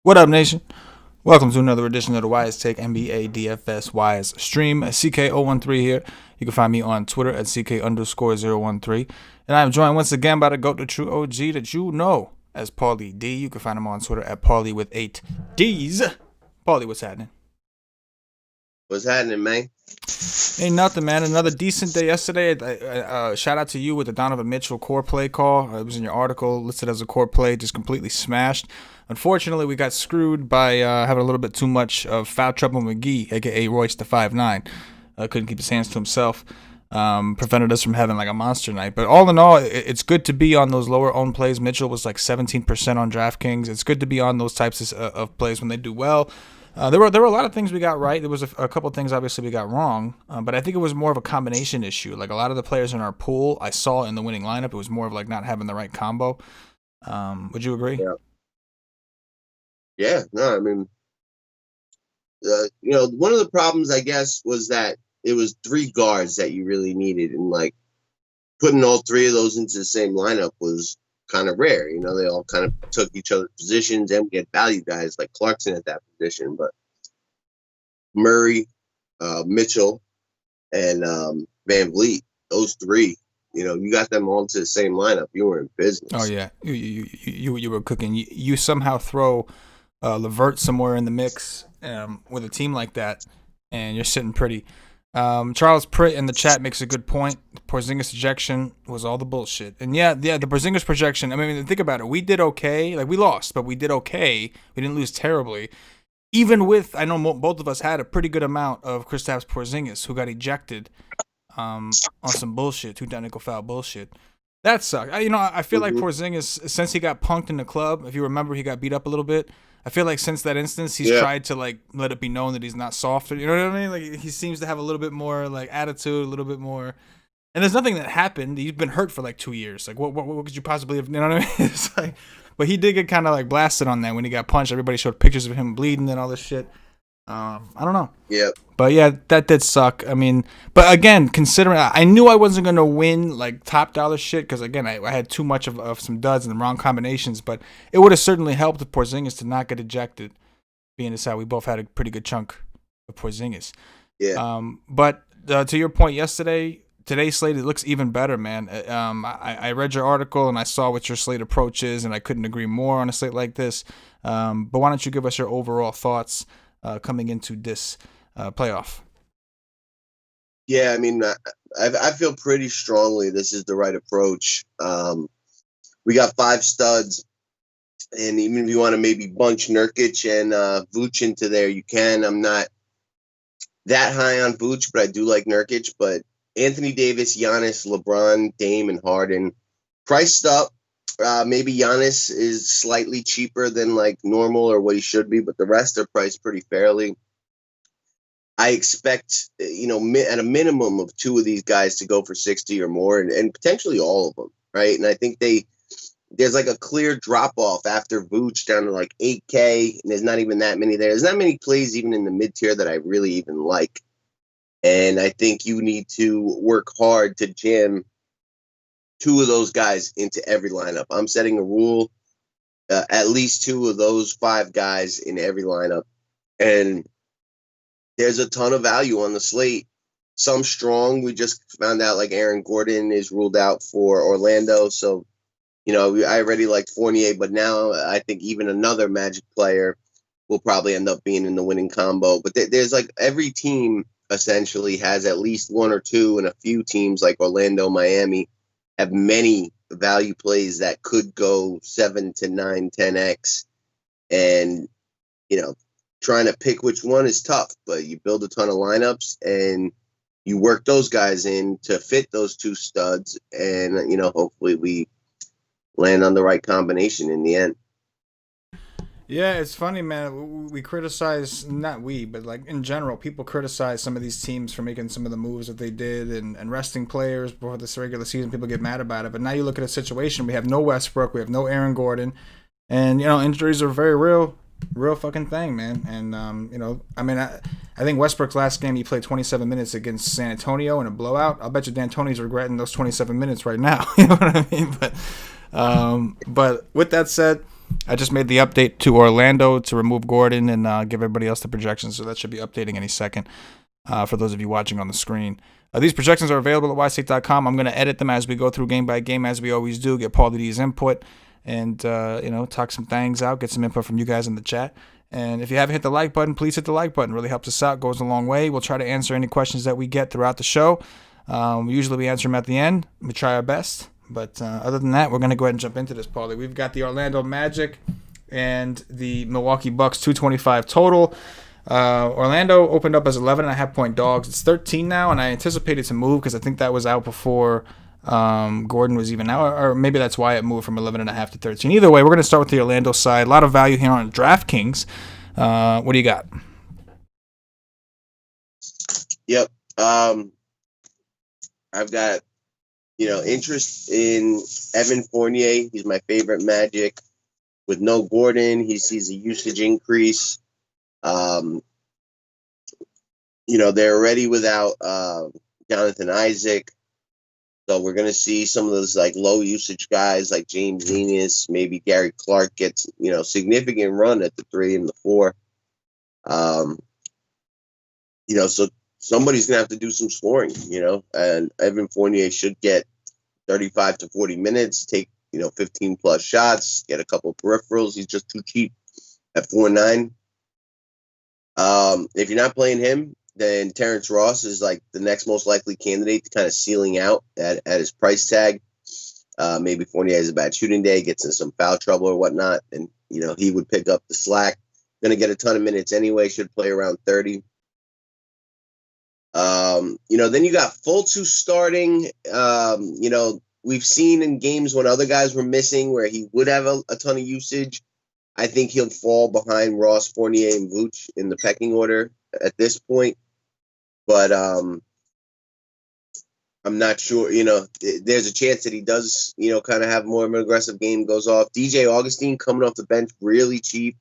What up, nation? Welcome to another edition of the WiseTake NBA DFS Wise Stream. CK013 here. You can find me on Twitter at CK_013. And I'm joined once again by the GOAT, the true OG that you know as Paulie D. You can find him on Twitter at Paulie with 8 D's. Paulie, what's happening? What's happening, man? Ain't nothing, man. Another decent day yesterday. Shout out to you with the Donovan Mitchell core play call. It was in your article, listed as a core play, just completely smashed. Unfortunately, we got screwed by having a little bit too much of Foul Trouble McGee, a.k.a. Royce the 5'9". Couldn't keep his hands to himself. Prevented us from having like a monster night. But all in all, it's good to be on those lower owned plays. Mitchell was like 17% on DraftKings. It's good to be on those types of plays when they do well. There were a lot of things we got right. There was a couple of things obviously we got wrong, but I think it was more of a combination issue. Like a lot of the players in our pool, I saw in the winning lineup, it was more of like not having the right combo. Would you agree? Yeah. No, I mean, one of the problems I guess was that it was three guards that you really needed, and like putting all three of those into the same lineup was kind of rare. You know, they all kind of took each other's positions, and we had value guys like Clarkson at that position, but Murray, Mitchell, and Van Vliet, those three, you got them all into the same lineup. You were in business. Oh yeah, you were cooking. You somehow throw LeVert somewhere in the mix with a team like that, and you're sitting pretty. Charles Pritt in the chat makes a good point. The Porzingis ejection was all the bullshit. And yeah, the Porzingis projection, I mean, think about it. We did okay. Like, we lost, but we did okay. We didn't lose terribly. Even with, I know both of us had a pretty good amount of Kristaps Porzingis, who got ejected on some bullshit, two technical foul bullshit. That sucked. I feel like Porzingis, since he got punked in the club, if you remember, he got beat up a little bit. I feel like since that instance, he's tried to like let it be known that he's not softer. You know what I mean? Like he seems to have a little bit more like attitude, a little bit more. And there's nothing that happened. You've been hurt for like 2 years. Like what could you possibly have? You know what I mean? It's like, but he did get kind of like blasted on that when he got punched. Everybody showed pictures of him bleeding and all this shit. I don't know. Yeah. But yeah, that did suck. I mean, but again, considering I knew I wasn't gonna win like top dollar shit because again I had too much of some duds and the wrong combinations. But it would have certainly helped if Porzingis to not get ejected, being as how we both had a pretty good chunk of Porzingis. Yeah. But to your point yesterday, today's slate it looks even better, man. I read your article and I saw what your slate approach is, and I couldn't agree more on a slate like this. But why don't you give us your overall thoughts coming into this playoff? Yeah, I mean, I feel pretty strongly this is the right approach. We got 5 studs, and even if you want to maybe bunch Nurkic and Vooch into there, you can. I'm not that high on Vooch, but I do like Nurkic. But Anthony Davis, Giannis, LeBron, Dame, and Harden priced up. Maybe Giannis is slightly cheaper than like normal or what he should be, but the rest are priced pretty fairly. I expect, at a minimum of 2 of these guys to go for 60 or more, and potentially all of them, right? And I think there's like a clear drop off after Vooch down to like 8K, and there's not even that many there. There's not many plays even in the mid tier that I really even like, and I think you need to work hard to jam 2 of those guys into every lineup. I'm setting a rule, at least 2 of those 5 guys in every lineup. And there's a ton of value on the slate. Some strong. We just found out like Aaron Gordon is ruled out for Orlando. So, I already liked Fournier, but now I think even another Magic player will probably end up being in the winning combo. But there's like every team essentially has at least 1 or 2, and a few teams like Orlando, Miami, have many value plays that could go 7 to 9, 10x. And, trying to pick which one is tough, but you build a ton of lineups and you work those guys in to fit those 2 studs. And, hopefully we land on the right combination in the end. Yeah, it's funny, man. We criticize, not we, but like in general, people criticize some of these teams for making some of the moves that they did and resting players before this regular season. People get mad about it. But now you look at a situation, we have no Westbrook, we have no Aaron Gordon, and, injuries are very real fucking thing, man. And, I think Westbrook's last game, he played 27 minutes against San Antonio in a blowout. I'll bet you D'Antoni's regretting those 27 minutes right now. You know what I mean? But with that said, I just made the update to Orlando to remove Gordon and give everybody else the projections, so that should be updating any second for those of you watching on the screen. These projections are available at WiseTake.com. I'm going to edit them as we go through game by game, as we always do, get Paul D's input, and talk some things out, get some input from you guys in the chat. And if you haven't hit the like button, please hit the like button. It really helps us out, goes a long way. We'll try to answer any questions that we get throughout the show. Usually we answer them at the end. We try our best. But other than that, we're going to go ahead and jump into this, Paulie. We've got the Orlando Magic and the Milwaukee Bucks, 225 total. Orlando opened up as 11.5-point dogs. It's 13 now, and I anticipated to move because I think that was out before Gordon was even out, or maybe that's why it moved from 11.5 to 13. Either way, we're going to start with the Orlando side. A lot of value here on DraftKings. What do you got? Yep. I've got interest in Evan Fournier. He's my favorite Magic. With no Gordon, he sees a usage increase. They're already without Jonathan Isaac. So we're going to see some of those low usage guys like James Enos, maybe Gary Clark gets, significant run at the 3 and the 4. So somebody's going to have to do some scoring, and Evan Fournier should get 35 to 40 minutes, take, 15 plus shots, get a couple peripherals. He's just too cheap at 4.9. If you're not playing him, then Terence Ross is the next most likely candidate to kind of ceiling out at his price tag. Maybe Fournier has a bad shooting day, gets in some foul trouble or whatnot, and, he would pick up the slack. Going to get a ton of minutes anyway, should play around 30. Then you got Fultz who's starting. We've seen in games when other guys were missing where he would have a ton of usage. I think he'll fall behind Ross, Fournier, and Vooch in the pecking order at this point. But I'm not sure. There's a chance that he does, kind of have more of an aggressive game, goes off. DJ Augustine coming off the bench, really cheap.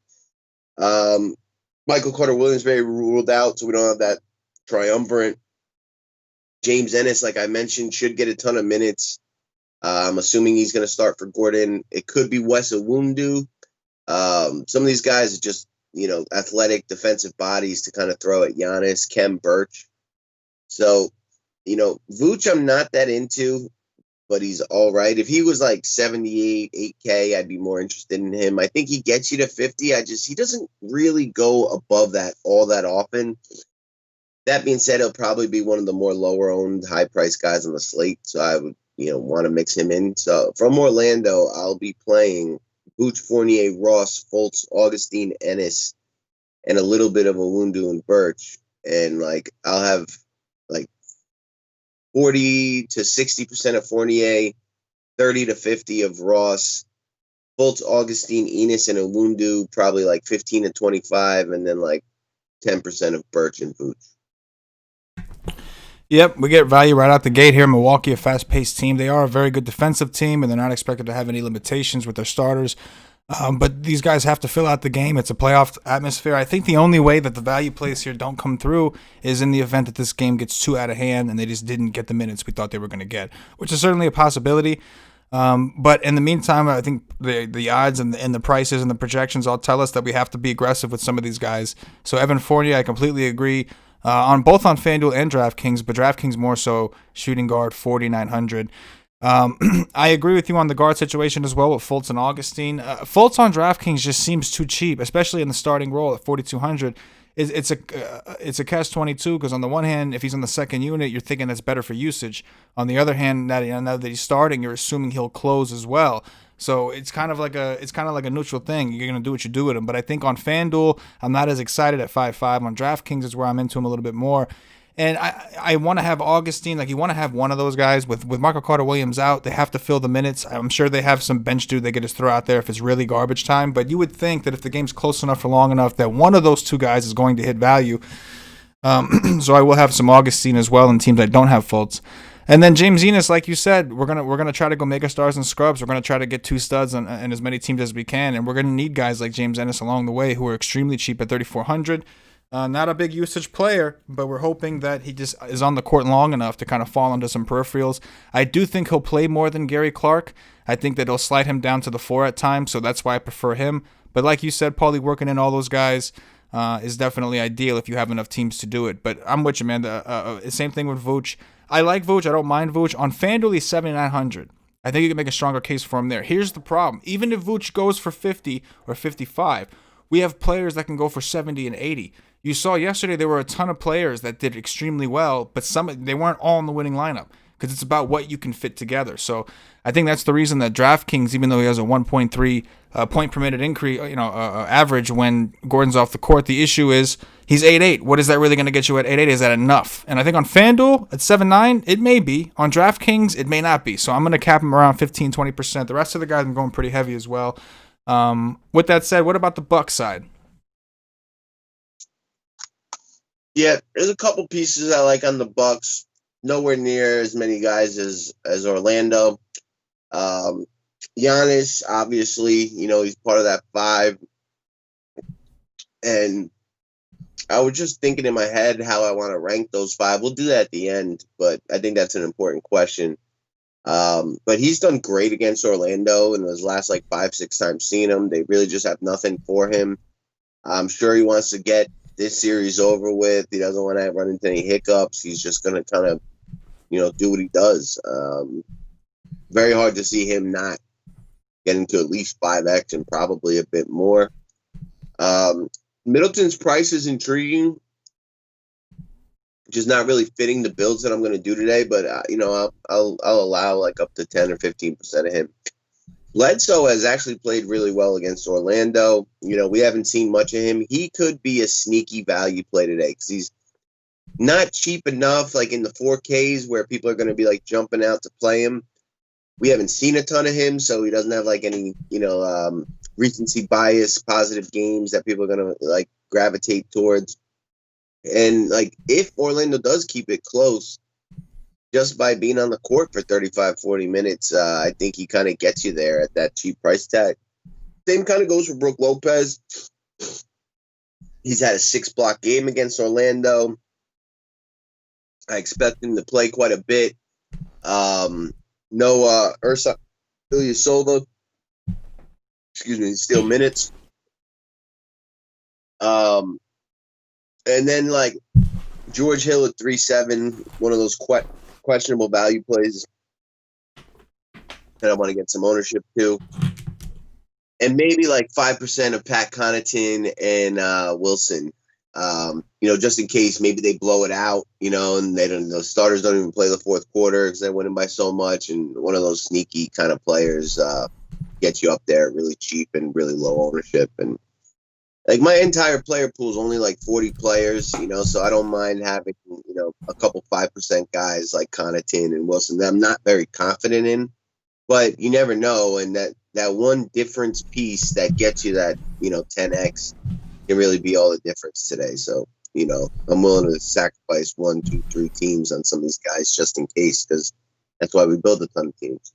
Michael Carter-Williams very ruled out, so we don't have that triumvirate. James Ennis, like I mentioned, should get a ton of minutes. I'm assuming he's going to start for Gordon. It could be Wes Iwundu. Some of these guys are just, athletic defensive bodies to kind of throw at Giannis, Kem Birch. So, Vooch I'm not that into, but he's all right. If he was 78, 8K, I'd be more interested in him. I think he gets you to 50. He doesn't really go above that all that often. That being said, he'll probably be one of the more lower-owned, high-priced guys on the slate, so I would, want to mix him in. So from Orlando, I'll be playing Vooch, Fournier, Ross, Fultz, Augustine, Ennis, and a little bit of Iwundu and Birch. And, I'll have, 40 to 60% of Fournier, 30 to 50 of Ross, Fultz, Augustine, Enos, and Iwundu, probably 15 to 25, and then 10% of Birch and Vooch. Yep, we get value right out the gate here. Milwaukee, a fast-paced team. They are a very good defensive team, and they're not expected to have any limitations with their starters. But these guys have to fill out the game. It's a playoff atmosphere. I think the only way that the value plays here don't come through is in the event that this game gets too out of hand and they just didn't get the minutes we thought they were going to get, which is certainly a possibility. But in the meantime, I think the odds and the prices and the projections all tell us that we have to be aggressive with some of these guys. So Evan Fournier, I completely agree. On both on FanDuel and DraftKings, but DraftKings more so, shooting guard 4,900. I agree with you on the guard situation as well with Fultz and Augustine. Fultz on DraftKings just seems too cheap, especially in the starting role at 4,200. It's a catch-22 because on the one hand, if he's on the second unit, you're thinking that's better for usage. On the other hand, now that he's starting, you're assuming he'll close as well. So it's kind of like a neutral thing. You're gonna do what you do with him. But I think on FanDuel, I'm not as excited at 5.5. On DraftKings is where I'm into him a little bit more. And I want to have Augustine, you want to have one of those guys with Michael Carter-Williams out. They have to fill the minutes. I'm sure they have some bench dude they could just throw out there if it's really garbage time. But you would think that if the game's close enough for long enough that one of those two guys is going to hit value. So I will have some Augustine as well in teams that don't have Fultz. And then James Enos, like you said, we're gonna try to go mega stars and scrubs. We're gonna try to get two studs in as many teams as we can, and we're gonna need guys like James Ennis along the way who are extremely cheap at 3,400. Not a big usage player, but we're hoping that he just is on the court long enough to kind of fall into some peripherals. I do think he'll play more than Gary Clark. I think that he'll slide him down to the 4 at times, so that's why I prefer him. But like you said, Paulie, working in all those guys is definitely ideal if you have enough teams to do it. But I'm with you, man. Same thing with Vooch. I like Vooch. I don't mind Vooch. On FanDuel, he's 7,900. I think you can make a stronger case for him there. Here's the problem. Even if Vooch goes for 50 or 55, we have players that can go for 70 and 80. You saw yesterday there were a ton of players that did extremely well, but they weren't all in the winning lineup because it's about what you can fit together. So I think that's the reason that DraftKings, even though he has a 1.3 point per minute increase, average when Gordon's off the court, the issue is he's 8'8". What is that really going to get you at 8'8"? Is that enough? And I think on FanDuel at 7'9", it may be. On DraftKings, it may not be. So I'm going to cap him around 15, 20%. The rest of the guys I'm going pretty heavy as well. With that said, what about the Bucks side? Yeah, there's a couple pieces I like on the Bucks. Nowhere near as many guys as Orlando. Giannis, obviously, he's part of that 5. And I was just thinking in my head how I want to rank those 5. We'll do that at the end, but I think that's an important question. But he's done great against Orlando in his last 5-6 times seeing him. They really just have nothing for him. I'm sure he wants to get this series over with. He doesn't want to run into any hiccups. He's just going to kind of, do what he does. Very hard to see him not getting to at least 5x and probably a bit more. Middleton's price is intriguing. Just not really fitting the builds that I'm going to do today, but I'll allow up to 10 or 15% of him. Bledsoe has actually played really well against Orlando. We haven't seen much of him. He could be a sneaky value play today because he's not cheap enough, in the 4Ks where people are going to be jumping out to play him. We haven't seen a ton of him, so he doesn't have any, recency bias, positive games that people are going to gravitate towards. And if Orlando does keep it close, just by being on the court for 35, 40 minutes, I think he kind of gets you there at that cheap price tag. Same kind of goes for Brook Lopez. He's had a 6-block game against Orlando. I expect him to play quite a bit. No Ursa Ilyasova, steal minutes. And then George Hill at 3.7, one of those questionable value plays that I want to get some ownership to. And maybe 5% of Pat Connaughton and Wilson. Just in case maybe they blow it out, and the starters don't even play the fourth quarter because they're winning by so much. And one of those sneaky kind of players gets you up there really cheap and really low ownership. And my entire player pool is only 40 players, so I don't mind having, a couple 5% guys like Connaughton and Wilson that I'm not very confident in, but you never know. And that one difference piece that gets you that, 10x can really be all the difference today. So, I'm willing to sacrifice 1, 2, 3 teams on some of these guys just in case, because that's why we build a ton of teams.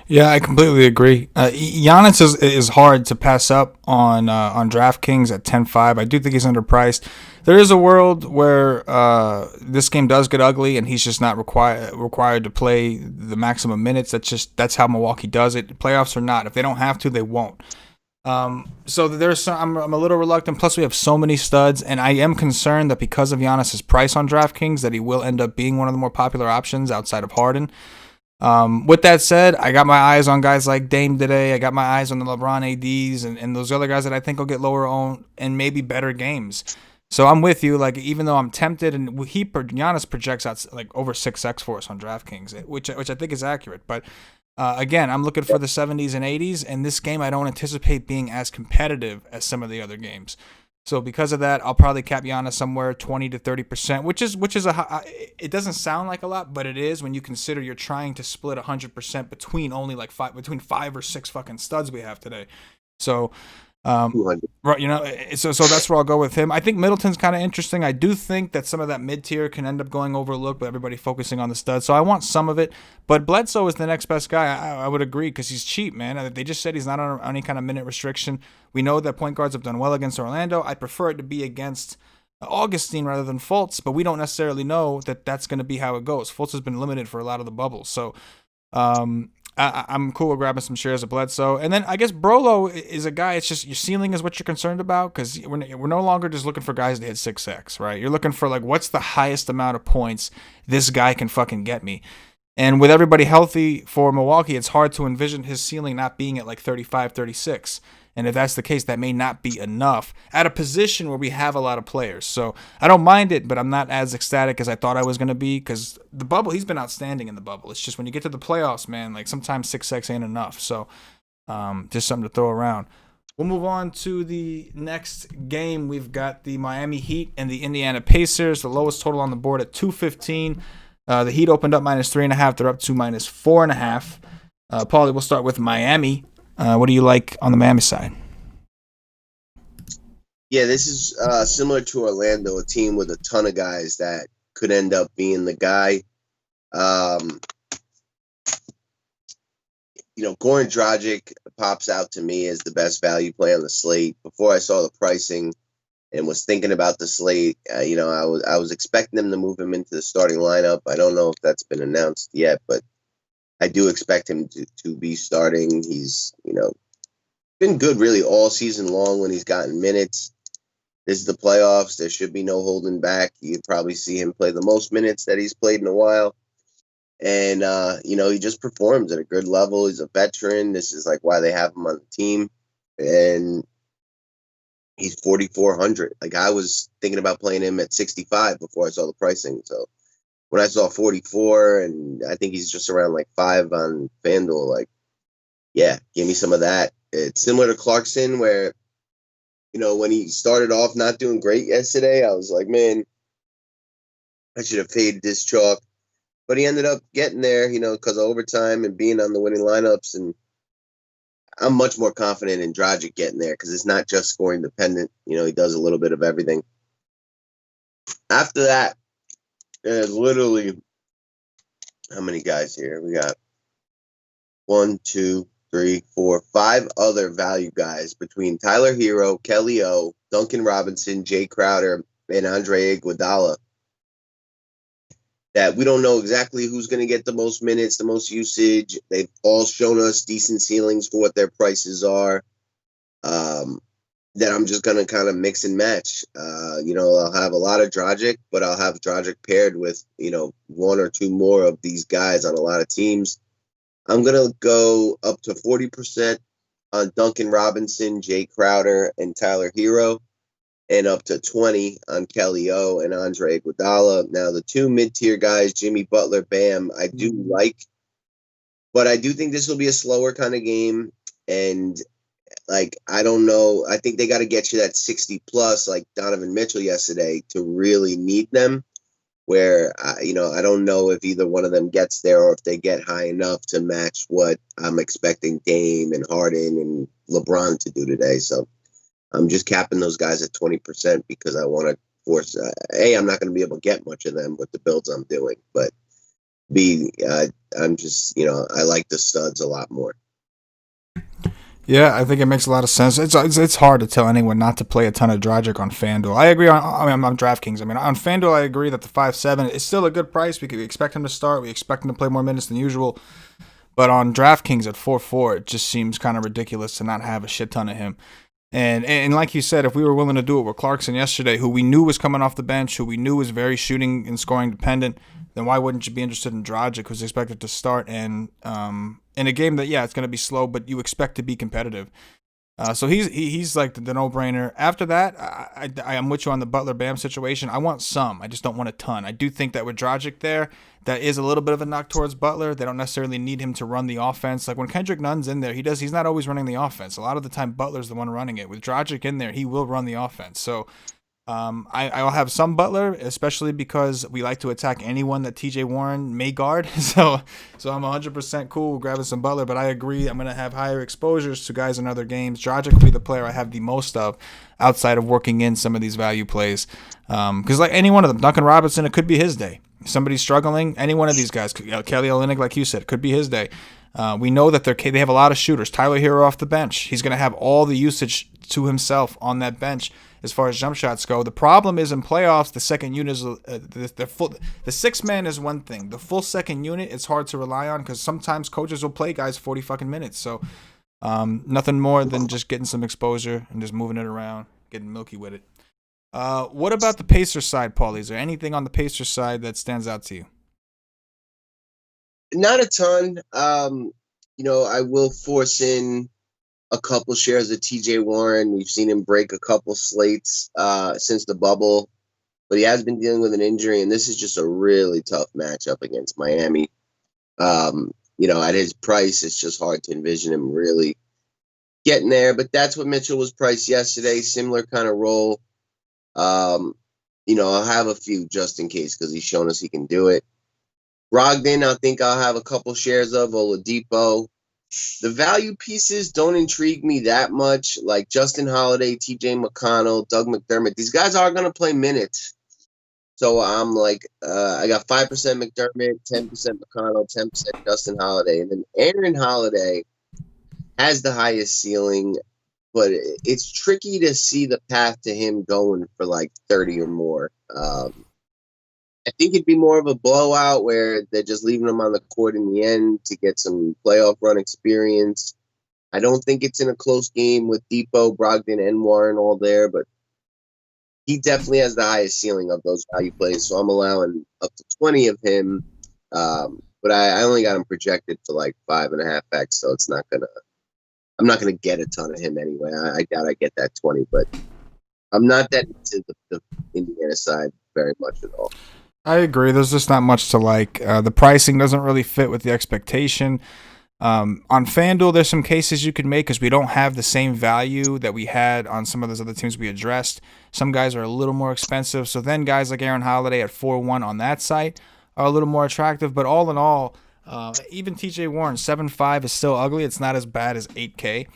Yeah, I completely agree. Giannis is hard to pass up on DraftKings at 10.5. I do think he's underpriced. There is a world where this game does get ugly and he's just not required to play the maximum minutes. That's how Milwaukee does it. Playoffs or not, if they don't have to, they won't. So I'm a little reluctant. Plus, we have so many studs, and I am concerned that because of Giannis's price on DraftKings, that he will end up being one of the more popular options outside of Harden. With that said, I got my eyes on guys like Dame today. I got my eyes on the LeBron ADs and those other guys that I think will get lower owned and maybe better games. So I'm with you. Even though I'm tempted, and Giannis projects out over 6x for us on DraftKings, which I think is accurate, but. Again, I'm looking for the 70s and 80s, and this game I don't anticipate being as competitive as some of the other games. So because of that, I'll probably cap Giannis somewhere 20 to 30%, which is it doesn't sound like a lot, but it is when you consider you're trying to split 100% between only between 5 or 6 fucking studs we have today. So. Right, so that's where I'll go with him. I think Middleton's kind of interesting. I do think that some of that mid-tier can end up going overlooked, but everybody focusing on the studs. So I want some of it. But Bledsoe is the next best guy. I would agree because he's cheap, man. They just said he's not on any kind of minute restriction. We know that point guards have done well against Orlando. I prefer it to be against Augustine rather than Fultz, but we don't necessarily know that that's going to be how it goes. Fultz has been limited for a lot of the bubbles, so I'm cool with grabbing some shares of Bledsoe. And then I guess Brolo is a guy, it's just your ceiling is what you're concerned about, because we're no longer just looking for guys to hit 6x, right? You're looking for, like, what's the highest amount of points this guy can fucking get me. And with everybody healthy for Milwaukee, it's hard to envision his ceiling not being at like 35, 36. And if that's the case, that may not be enough at a position where we have a lot of players. So I don't mind it, but I'm not as ecstatic as I thought I was going to be, because the bubble, he's been outstanding in the bubble. It's just when you get to the playoffs, man, like sometimes 6x ain't enough. So just something to throw around. We'll move on to the next game. We've got the Miami Heat and the Indiana Pacers, the lowest total on the board at 215. The Heat opened up -3.5. They're up to -4.5. Paulie, we'll start with Miami. What do you like on the Miami side? Yeah, this is similar to Orlando, a team with a ton of guys that could end up being the guy. Goran Dragic pops out to me as the best value play on the slate. Before I saw the pricing and was thinking about the slate, I was expecting them to move him into the starting lineup. I don't know if that's been announced yet, but I do expect him to be starting. He's, been good really all season long when he's gotten minutes. This is the playoffs. There should be no holding back. You'd probably see him play the most minutes that he's played in a while. And, he just performs at a good level. He's a veteran. This is like why they have him on the team. And he's 4,400. Like, I was thinking about playing him at 65 before I saw the pricing. So when I saw 44, and I think he's just around like 5 on FanDuel, like, yeah, give me some of that. It's similar to Clarkson, where, when he started off not doing great yesterday, I was like, man, I should have faded this chalk. But he ended up getting there, because of overtime and being on the winning lineups. And I'm much more confident in Dragic getting there, because it's not just scoring dependent. He does a little bit of everything. After that, there's literally, how many guys here? We got 1, 2, 3, 4, 5 other value guys between Tyler Hero, Kelly O, Duncan Robinson, Jay Crowder, and Andre Iguodala, that we don't know exactly who's going to get the most minutes, the most usage. They've all shown us decent ceilings for what their prices are. That I'm just going to kind of mix and match. I'll have a lot of Dragic, but I'll have Dragic paired with, 1 or 2 more of these guys on a lot of teams. I'm going to go up to 40% on Duncan Robinson, Jay Crowder, and Tyler Hero, and up to 20 on Kelly O and Andre Iguodala. Now, the 2 mid-tier guys, Jimmy Butler, Bam, I do like, but I do think this will be a slower kind of game. And, I don't know. I think they got to get you that 60-plus, like Donovan Mitchell yesterday, to really need them, where, I don't know if either one of them gets there, or if they get high enough to match what I'm expecting Dame and Harden and LeBron to do today. So I'm just capping those guys at 20% because I want to force, I'm not going to be able to get much of them with the builds I'm doing, but B, I'm just, I like the studs a lot more. Yeah, I think it makes a lot of sense. It's hard to tell anyone not to play a ton of Dragic on FanDuel. I agree on DraftKings. On FanDuel, I agree that the 5.7 is still a good price. We expect him to start. We expect him to play more minutes than usual. But on DraftKings at 4.4, it just seems kind of ridiculous to not have a shit ton of him. And like you said, if we were willing to do it with Clarkson yesterday, who we knew was coming off the bench, who we knew was very shooting and scoring dependent, then why wouldn't you be interested in Dragic, who's expected to start and in a game that, it's going to be slow, but you expect to be competitive. So he's like the no-brainer. After that, I'm with you on the Butler-Bam situation. I want some. I just don't want a ton. I do think that with Dragic there, that is a little bit of a knock towards Butler. They don't necessarily need him to run the offense. Like when Kendrick Nunn's in there, he's not always running the offense. A lot of the time, Butler's the one running it. With Dragic in there, he will run the offense. So I'll have some Butler, especially because we like to attack anyone that TJ Warren may guard. So I'm 100% cool grabbing some Butler, but I agree I'm going to have higher exposures to guys in other games. Dragic will be the player I have the most of outside of working in some of these value plays. Because like any one of them, Duncan Robinson, it could be his day. If somebody's struggling, any one of these guys, Kelly Olynyk, like you said, it could be his day. We know that they have a lot of shooters. Tyler Hero off the bench. He's going to have all the usage to himself on that bench as far as jump shots go. The problem is in playoffs, the second unit is the sixth man is one thing. The full second unit is hard to rely on because sometimes coaches will play guys 40 fucking minutes. So nothing more than just getting some exposure and just moving it around, getting milky with it. What about the Pacers side, Paulie? Is there anything on the Pacers side that stands out to you? Not a ton. I will force in a couple shares of TJ Warren. We've seen him break a couple slates since the bubble, but he has been dealing with an injury, and this is just a really tough matchup against Miami. At his price, it's just hard to envision him really getting there, but that's what Mitchell was priced yesterday, similar kind of role. I'll have a few just in case because he's shown us he can do it. Brogdon, I think I'll have a couple shares of. Oladipo. The value pieces don't intrigue me that much, like Justin Holiday, TJ McConnell, Doug McDermott. These guys are going to play minutes. So I'm like, I got 5% McDermott, 10% McConnell, 10% Justin Holiday. And then Aaron Holiday has the highest ceiling, but it's tricky to see the path to him going for like 30 or more. I think it'd be more of a blowout where they're just leaving him on the court in the end to get some playoff run experience. I don't think it's in a close game with Depot, Brogdon, and Warren all there, but he definitely has the highest ceiling of those value plays. So I'm allowing up to 20 of him, but I only got him projected for like 5.5x, so I'm not gonna get a ton of him anyway. I doubt I get that 20, but I'm not that into the Indiana side very much at all. I agree. There's just not much to like. The pricing doesn't really fit with the expectation. On FanDuel, there's some cases you could make because we don't have the same value that we had on some of those other teams we addressed. Some guys are a little more expensive. So then guys like Aaron Holiday at 4-1 on that site are a little more attractive. But all in all, even TJ Warren, 7.5 is still ugly. It's not as bad as 8K.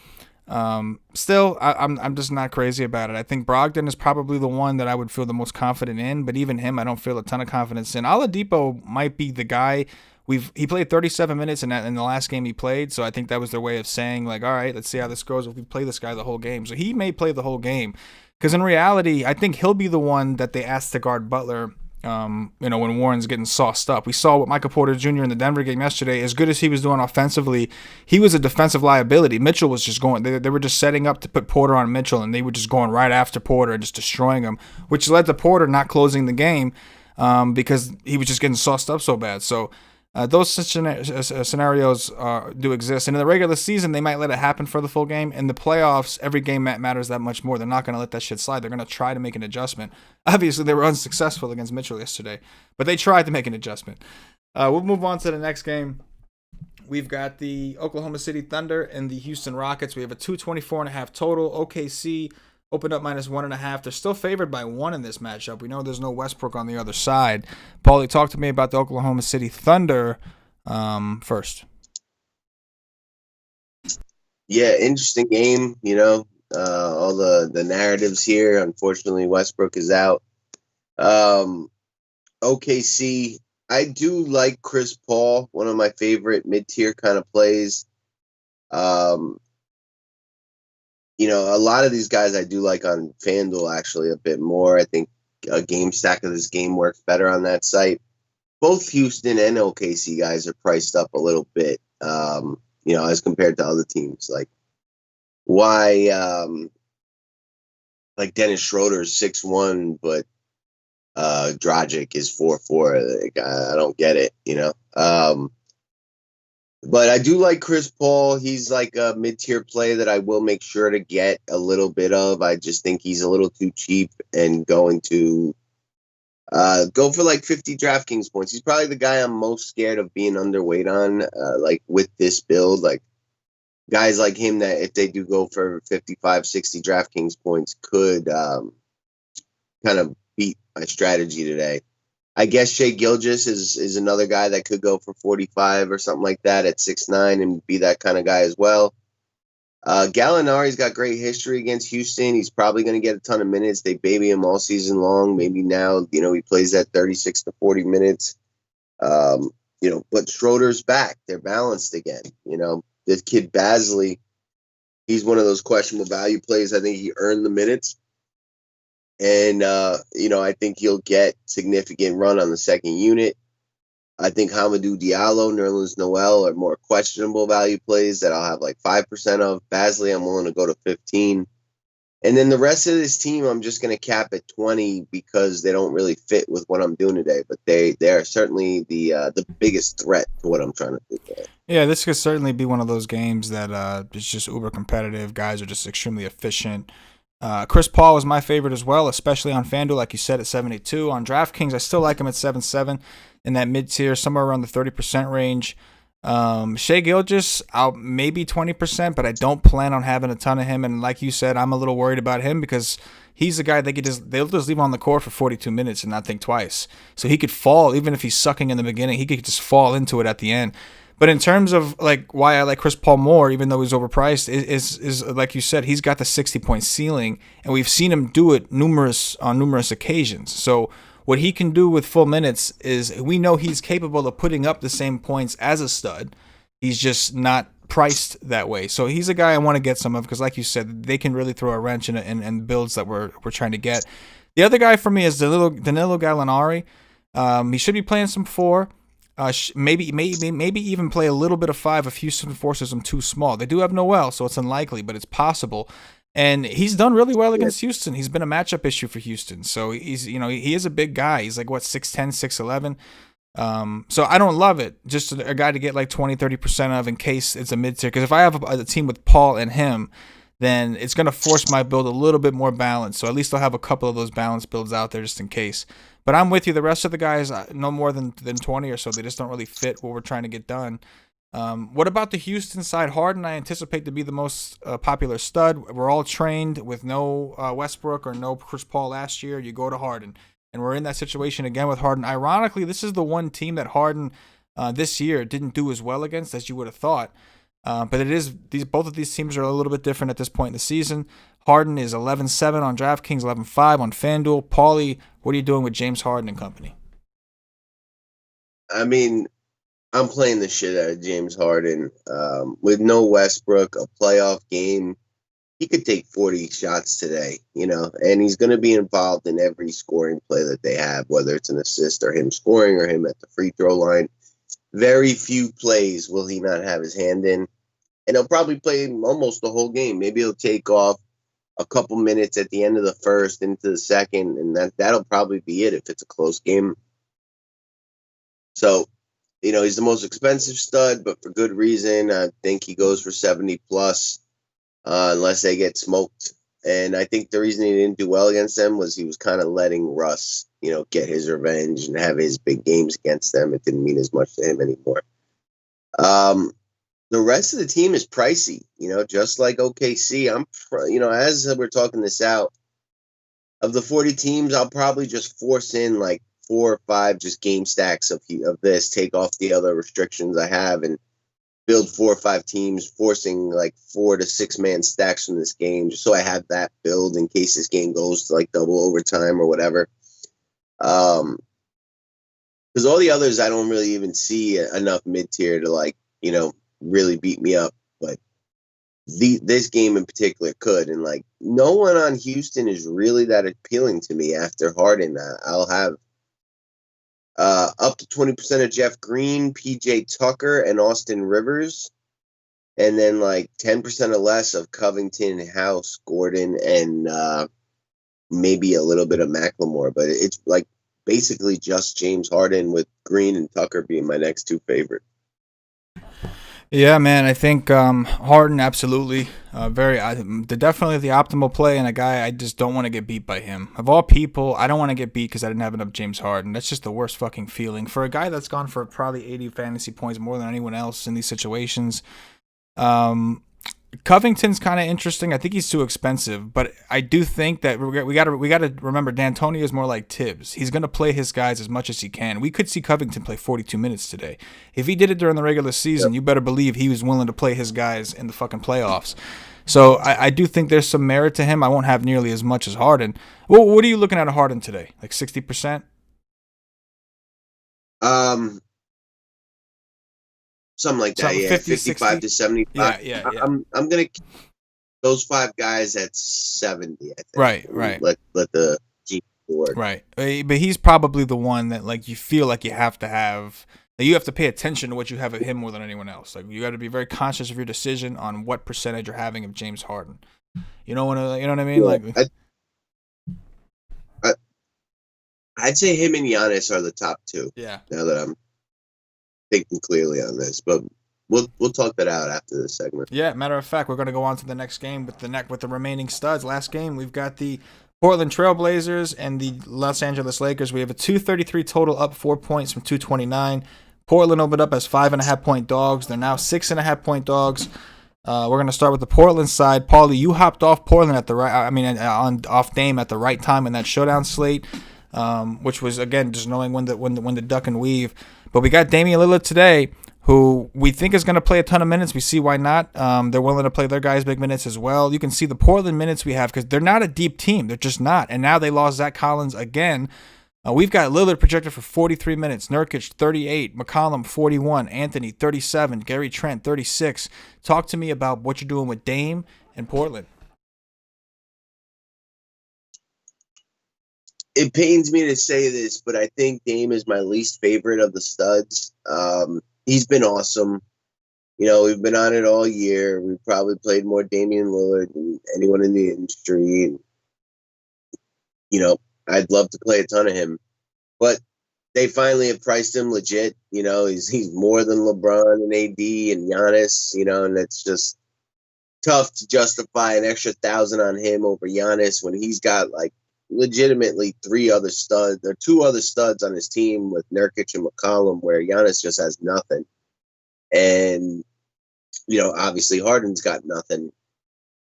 Still, I'm just not crazy about it. I think Brogdon is probably the one that I would feel the most confident in, but even him, I don't feel a ton of confidence in. Oladipo might be the guy. He played 37 minutes in the last game he played, so I think that was their way of saying, like, all right, let's see how this goes if we play this guy the whole game. So he may play the whole game, because in reality, I think he'll be the one that they asked to guard Butler. When Warren's getting sauced up. We saw what Michael Porter Jr. in the Denver game yesterday. As good as he was doing offensively, he was a defensive liability. Mitchell was just going, they were just setting up to put Porter on Mitchell, and they were just going right after Porter and just destroying him, which led to Porter not closing the game because he was just getting sauced up so bad. So those scenarios do exist. And in the regular season, they might let it happen for the full game. In the playoffs, every game matters that much more. They're not going to let that shit slide. They're going to try to make an adjustment. Obviously, they were unsuccessful against Mitchell yesterday, but they tried to make an adjustment. We'll move on to the next game. We've got the Oklahoma City Thunder and the Houston Rockets. We have a 224.5 total. OKC opened up -1.5. They're still favored by 1 in this matchup. We know there's no Westbrook on the other side. Paulie, talk to me about the Oklahoma City Thunder first. Yeah, interesting game. All the narratives here. Unfortunately, Westbrook is out. OKC, I do like Chris Paul, one of my favorite mid-tier kind of plays. A lot of these guys I do like on FanDuel actually a bit more. I think a game stack of this game works better on that site. Both Houston and OKC guys are priced up a little bit, as compared to other teams. Like, why, like Dennis Schroeder's 6'1", but Dragic is 4'4". Like, I don't get it, But I do like Chris Paul. He's like a mid-tier play that I will make sure to get a little bit of. I just think he's a little too cheap and going to go for like 50 DraftKings points. He's probably the guy I'm most scared of being underweight on, like with this build. Like guys like him that if they do go for 55, 60 DraftKings points could kind of beat my strategy today. I guess Shai Gilgeous is another guy that could go for 45 or something like that at 6'9" and be that kind of guy as well. Gallinari's got great history against Houston. He's probably going to get a ton of minutes. They baby him all season long. Maybe now, he plays that 36 to 40 minutes. But Schroeder's back. They're balanced again. This kid Basley, He's one of those questionable value plays. I think he earned the minutes. And, I think he'll get significant run on the second unit. I think Hamidou Diallo, Nerlens Noel are more questionable value plays that I'll have like 5% of. Basley, I'm willing to go to 15. And then the rest of this team, I'm just going to cap at 20 because they don't really fit with what I'm doing today. But they are certainly the biggest threat to what I'm trying to do today. Yeah, this could certainly be one of those games that is just uber competitive. Guys are just extremely efficient. Chris Paul is my favorite as well, especially on FanDuel, like you said, at 72. On DraftKings, I still like him at 7.7 in that mid-tier, somewhere around the 30% range. Shai Gilgeous, I'll maybe 20%, but I don't plan on having a ton of him. And like you said, I'm a little worried about him because he's the guy they'll just leave him on the court for 42 minutes and not think twice. So he could fall, even if he's sucking in the beginning, he could just fall into it at the end. But in terms of like why I like Chris Paul more, even though he's overpriced, is like you said, he's got the 60-point ceiling, and we've seen him do it on numerous occasions. So what he can do with full minutes is we know he's capable of putting up the same points as a stud. He's just not priced that way. So he's a guy I want to get some of because, like you said, they can really throw a wrench in builds that we're trying to get. The other guy for me is Danilo Gallinari. He should be playing some 4. Maybe even play a little bit of 5 if Houston forces him too small. They do have Noel, so it's unlikely, but it's possible. And he's done really well against Houston. He's been a matchup issue for Houston. So he is a big guy. He's like 6'10", 6'11". So I don't love it. Just a guy to get like 20-30% of in case it's a mid-tier. Because if I have a team with Paul and him, then it's going to force my build a little bit more balanced. So at least I'll have a couple of those balanced builds out there just in case. But I'm with you. The rest of the guys, no more than 20 or so. They just don't really fit what we're trying to get done. What about the Houston side? Harden, I anticipate to be the most popular stud. We're all trained with no Westbrook or no Chris Paul last year. You go to Harden. And we're in that situation again with Harden. Ironically, this is the one team that Harden this year didn't do as well against as you would have thought. But both of these teams are a little bit different at this point in the season. Harden is 11-7 on DraftKings, 11-5 on FanDuel. Paulie, what are you doing with James Harden and company? I mean, I'm playing the shit out of James Harden. With no Westbrook, a playoff game, he could take 40 shots today, and he's going to be involved in every scoring play that they have, whether it's an assist or him scoring or him at the free throw line. Very few plays will he not have his hand in, and he'll probably play almost the whole game. Maybe he'll take off a couple minutes at the end of the first into the second, and that'll probably be it if it's a close game. So, he's the most expensive stud, but for good reason. I think he goes for 70 plus, unless they get smoked. And I think the reason he didn't do well against them was he was kind of letting Russ, get his revenge and have his big games against them. It didn't mean as much to him anymore. The rest of the team is pricey, just like OKC. As we're talking this out, of the 40 teams, I'll probably just force in like 4 or 5 just game stacks of this, take off the other restrictions I have, and build 4 or 5 teams, forcing like 4 to 6 man stacks from this game, just so I have that build in case this game goes to like double overtime or whatever. Because all the others, I don't really even see enough mid-tier to really beat me up. But this game in particular could. And no one on Houston is really that appealing to me after Harden. I'll have up to 20% of Jeff Green, PJ Tucker, and Austin Rivers. And then 10% or less of Covington, House, Gordon, and maybe a little bit of McLemore. But it's basically just James Harden, with Green and Tucker being my next 2 favorite. Yeah, man, I think Harden absolutely definitely the optimal play, and a guy I just don't want to get beat by him. Of all people, I don't want to get beat because I didn't have enough James Harden. That's just the worst fucking feeling for a guy that's gone for probably 80 fantasy points more than anyone else in these situations. Covington's kind of interesting. I think he's too expensive, but I do think that we got to remember D'Antoni is more like Tibbs. He's going to play his guys as much as he can. We could see Covington play 42 minutes today. If he did it during the regular season, You better believe he was willing to play his guys in the fucking playoffs. So I do think there's some merit to him. I won't have nearly as much as Harden. Well, what are you looking at Harden today? 60%? Something like that, 55 to 75. Yeah. I'm those 5 guys at 70, I think. Right, right. Let the G board. Right. But he's probably the one that like you feel like you have to have that you have to pay attention to what you have of him more than anyone else. Like you got to be very conscious of your decision on what percentage you're having of James Harden. You don't want to, you know what I mean? Yeah, Like, I, I'd say him and Giannis are the top 2. yeah. Now that I'm thinking clearly on this, but we'll talk that out after this segment. Yeah, matter of fact, we're going to go on to the next game with the remaining studs. Last game, we've got the Portland Trailblazers and the Los Angeles Lakers. We have a 233 total, up 4 points from 229. Portland opened up as 5.5-point dogs. They're now 6.5-point dogs. We're going to start with the Portland side. Paulie, you hopped off Portland at the right. I mean, off Dame at the right time in that showdown slate, which was again just knowing when to duck and weave. But we got Damian Lillard today, who we think is going to play a ton of minutes. We see why not. They're willing to play their guys big minutes as well. You can see the Portland minutes we have because they're not a deep team. They're just not. And now they lost Zach Collins again. We've got Lillard projected for 43 minutes, Nurkic 38, McCollum 41, Anthony 37, Gary Trent 36. Talk to me about what you're doing with Dame and Portland. It pains me to say this, but I think Dame is my least favorite of the studs. He's been awesome. You know, we've been on it all year. We've probably played more Damian Lillard than anyone in the industry. And, you know, I'd love to play a ton of him. But they finally have priced him legit. You know, he's more than LeBron and AD and Giannis, you know, and it's just tough to justify an extra 1,000 on him over Giannis when he's got like legitimately 2 other studs on his team with Nurkic and McCollum, where Giannis just has nothing. And, you know, obviously Harden's got nothing.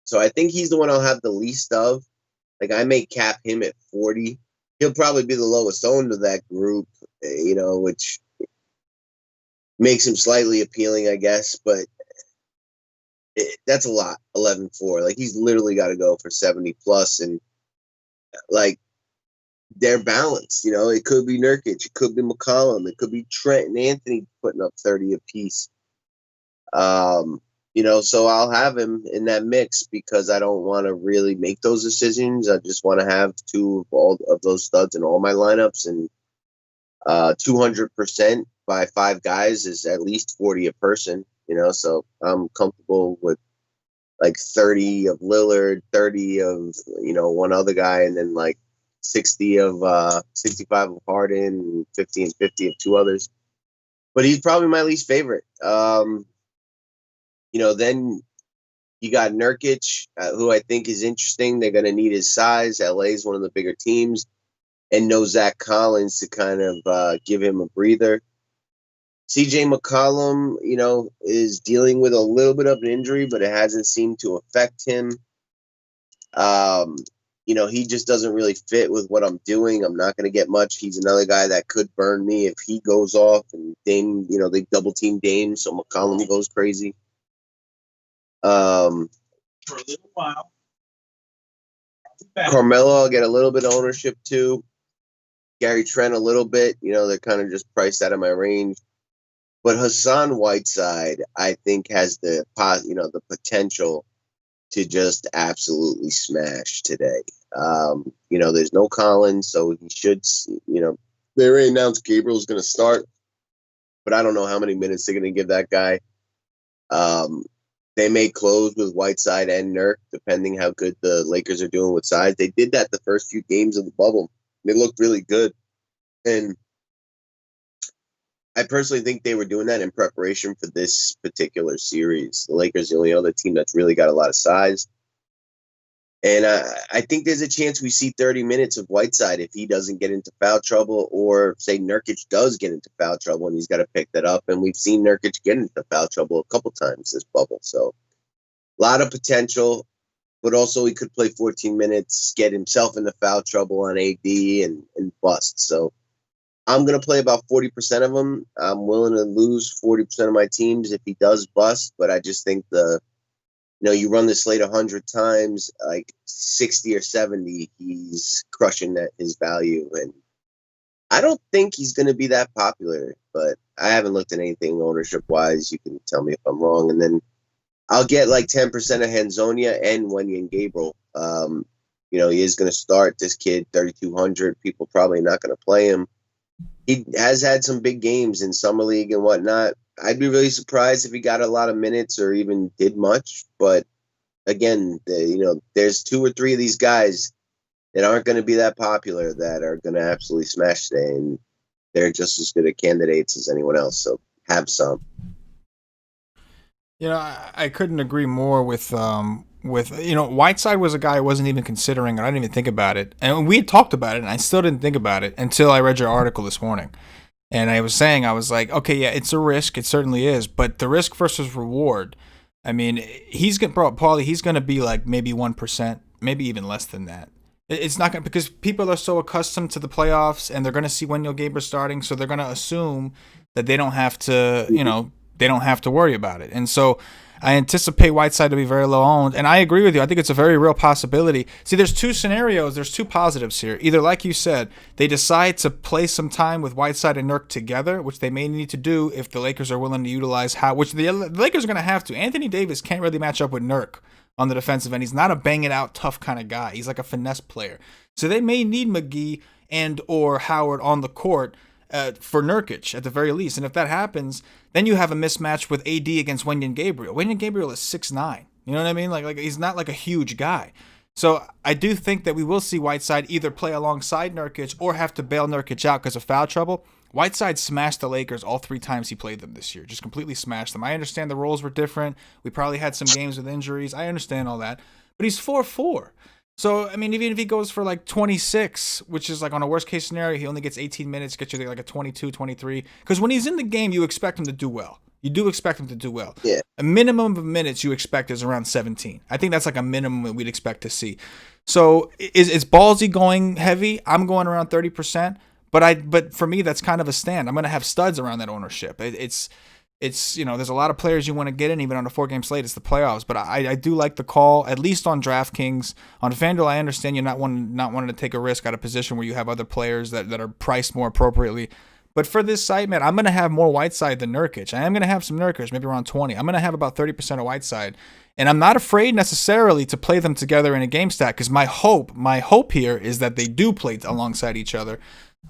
So I think he's the one I'll have the least of. Like, I may cap him at 40. He'll probably be the lowest owned of that group, you know, which makes him slightly appealing, I guess. But that's a lot, 11-4. Like, he's literally got to go for 70 plus. And, like, they're balanced. You know, it could be Nurkic. It could be McCollum. It could be Trent and Anthony putting up 30 apiece. You know, so I'll have him in that mix because I don't want to really make those decisions. I just want to have 2 of all of those studs in all my lineups, and 200% by 5 guys is at least 40 a person, you know, so I'm comfortable with like 30 of Lillard, 30 of, you know, one other guy, and then like 65 of Harden, 50 and 50 of 2 others. But he's probably my least favorite. You know, then you got Nurkic, who I think is interesting. They're going to need his size. LA is one of the bigger teams, and no Zach Collins to kind of give him a breather. CJ McCollum, you know, is dealing with a little bit of an injury, but it hasn't seemed to affect him. You know, he just doesn't really fit with what I'm doing. I'm not going to get much. He's another guy that could burn me if he goes off, and Dame, you know, they double team Dame, so McCollum goes crazy. For a little while. Carmelo, I'll get a little bit of ownership too. Gary Trent a little bit. You know, they're kind of just priced out of my range. But Hassan Whiteside, I think, has the potential to just absolutely smash today. You know, there's no Collins, so he should, you know, they already announced Gabriel's going to start, but I don't know how many minutes they're going to give that guy. They may close with Whiteside and Nurk, depending how good the Lakers are doing with size. They did that the first few games of the bubble. They looked really good. And I personally think they were doing that in preparation for this particular series. The Lakers are the only other team that's really got a lot of size. And I think there's a chance we see 30 minutes of Whiteside if he doesn't get into foul trouble, or say Nurkic does get into foul trouble and he's got to pick that up. And we've seen Nurkic get into foul trouble a couple times this bubble. So a lot of potential, but also he could play 14 minutes, get himself into foul trouble on AD and bust. So I'm going to play about 40% of them. I'm willing to lose 40% of my teams if he does bust, but I just think you know, you run this slate 100 times, like 60 or 70, he's crushing his value. And I don't think he's going to be that popular, but I haven't looked at anything ownership-wise. You can tell me if I'm wrong. And then I'll get like 10% of Hanzonia and Wenyen Gabriel. He is going to start this kid 3,200. People probably not going to play him. He has had some big games in summer league and whatnot. I'd be really surprised if he got a lot of minutes or even did much. But again, there's 2 or 3 of these guys that aren't going to be that popular that are going to absolutely smash today, and they're just as good at candidates as anyone else. So have some. I couldn't agree more with Whiteside was a guy I wasn't even considering, and I didn't even think about it. And we had talked about it, and I still didn't think about it until I read your article this morning. And I was like, okay, yeah, it's a risk. It certainly is. But the risk versus reward, I mean, he's going to be like maybe 1%, maybe even less than that. It's not going to, because people are so accustomed to the playoffs and they're going to see Wendell Gabriel starting. So they're going to assume that they don't have to, they don't have to worry about it. And so I anticipate Whiteside to be very low owned, and I agree with you. I think it's a very real possibility. See, there's 2 scenarios. There's 2 positives here. Either, like you said, they decide to play some time with Whiteside and Nurk together, which they may need to do if the Lakers are willing to utilize which the Lakers are going to have to. Anthony Davis can't really match up with Nurk on the defensive end. He's not a bang it out tough kind of guy. He's like a finesse player. So they may need McGee and or Howard on the court for Nurkic at the very least. And if that happens, then you have a mismatch with AD against Wenyen Gabriel. Wenyen Gabriel is 6'9". You know what I mean? Like he's not like a huge guy. So I do think that we will see Whiteside either play alongside Nurkic or have to bail Nurkic out because of foul trouble. Whiteside smashed the Lakers all 3 times he played them this year. Just completely smashed them. I understand the roles were different. We probably had some games with injuries. I understand all that. But he's 4'4". So, I mean, even if he goes for like 26, which is like on a worst case scenario, he only gets 18 minutes, gets you like a 22, 23. Because when he's in the game, you expect him to do well. You do expect him to do well. Yeah. A minimum of minutes you expect is around 17. I think that's like a minimum that we'd expect to see. So, is ballsy going heavy? I'm going around 30%. But for me, that's kind of a stand. I'm going to have studs around that ownership. It's there's a lot of players you want to get in even on a 4-game slate. It's the playoffs, but I do like the call, at least on DraftKings. On FanDuel, I understand you're not wanting to take a risk at a position where you have other players that are priced more appropriately. But for this site, man, I'm going to have more Whiteside than Nurkic. I am going to have some Nurkic, maybe around 20. I'm going to have about 30% of Whiteside. And I'm not afraid necessarily to play them together in a game stack because my hope here is that they do play alongside each other.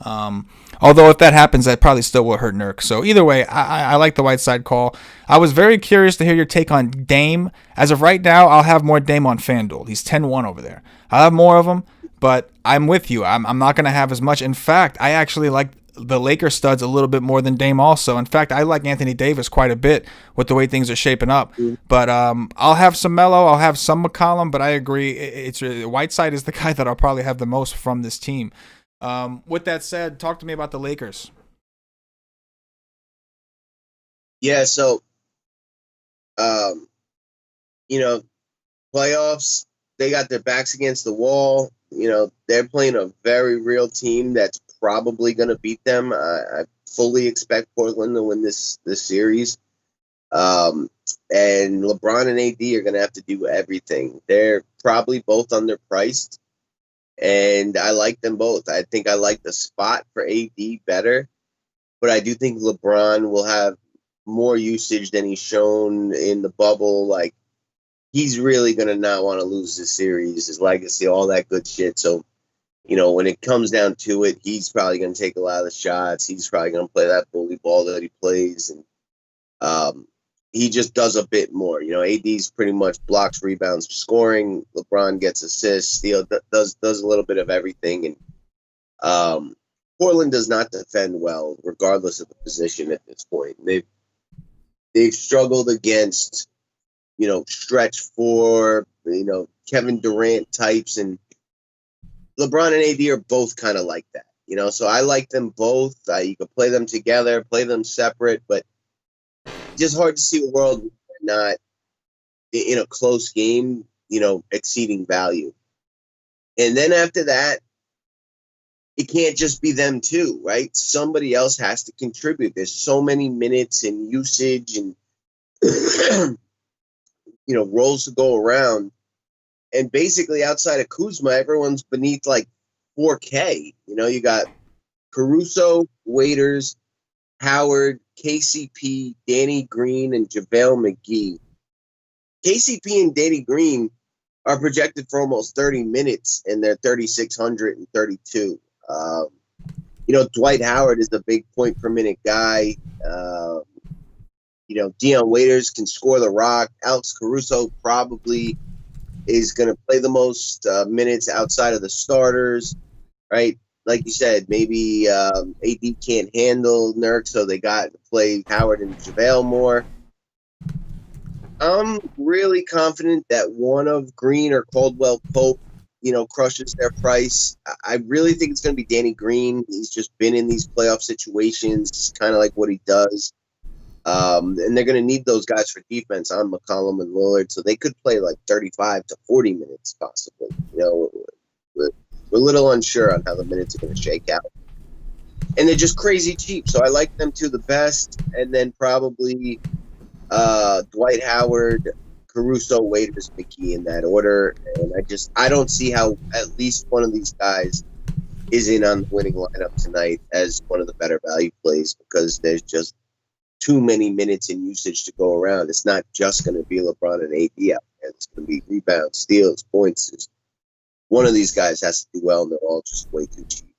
Although if that happens, that probably still will hurt Nurk. So either way, I like the Whiteside call. I was very curious to hear your take on Dame. As of right now, I'll have more Dame on FanDuel. He's 10-1 over there. I'll have more of him, but I'm with you. I'm not going to have as much. In fact, I actually like the Lakers studs a little bit more than Dame also. In fact, I like Anthony Davis quite a bit with the way things are shaping up. But I'll have some Melo. I'll have some McCollum, but I agree. It's Whiteside is the guy that I'll probably have the most from this team. With that said, talk to me about the Lakers. Yeah, so, playoffs, they got their backs against the wall. They're playing a very real team that's probably going to beat them. I fully expect Portland to win this series. And LeBron and AD are going to have to do everything. They're probably both underpriced. And I like them both. I think I like the spot for AD better, but I do think LeBron will have more usage than he's shown in the bubble. Like, he's really going to not want to lose this series, his legacy, all that good shit. So, when it comes down to it, he's probably going to take a lot of the shots. He's probably going to play that bully ball that he plays. And he just does a bit more. AD's pretty much blocks, rebounds, scoring. LeBron gets assists, steal, does a little bit of everything. And Portland does not defend well, regardless of the position at this point. They've struggled against, stretch four, Kevin Durant types, and LeBron and AD are both kind of like that. So I like them both. You could play them together, play them separate, but just hard to see a world where they're not in a close game, exceeding value. And then after that, it can't just be them too, right? Somebody else has to contribute. There's so many minutes and usage and, roles to go around. And basically outside of Kuzma, everyone's beneath like 4K. You got Caruso, Waiters, Howard, KCP, Danny Green, and JaVale McGee. KCP and Danny Green are projected for almost 30 minutes, and they're 3,632. Dwight Howard is the big point per minute guy. Dion Waiters can score the rock. Alex Caruso probably is going to play the most minutes outside of the starters, right? Like you said, maybe AD can't handle Nurk, so they got to play Howard and JaVale more. I'm really confident that one of Green or Caldwell Pope, crushes their price. I really think it's going to be Danny Green. He's just been in these playoff situations. It's kind of like what he does. And they're going to need those guys for defense on McCollum and Lillard, so they could play like 35 to 40 minutes possibly. We're a little unsure on how the minutes are going to shake out. And they're just crazy cheap, so I like them to the best. And then probably Dwight Howard, Caruso, Waiters, McKee in that order. And I don't see how at least one of these guys is in on the winning lineup tonight as one of the better value plays, because there's just too many minutes in usage to go around. It's not just going to be LeBron and AD out there. It's going to be rebounds, steals, points. One of these guys has to do well, and they're all just way too cheap.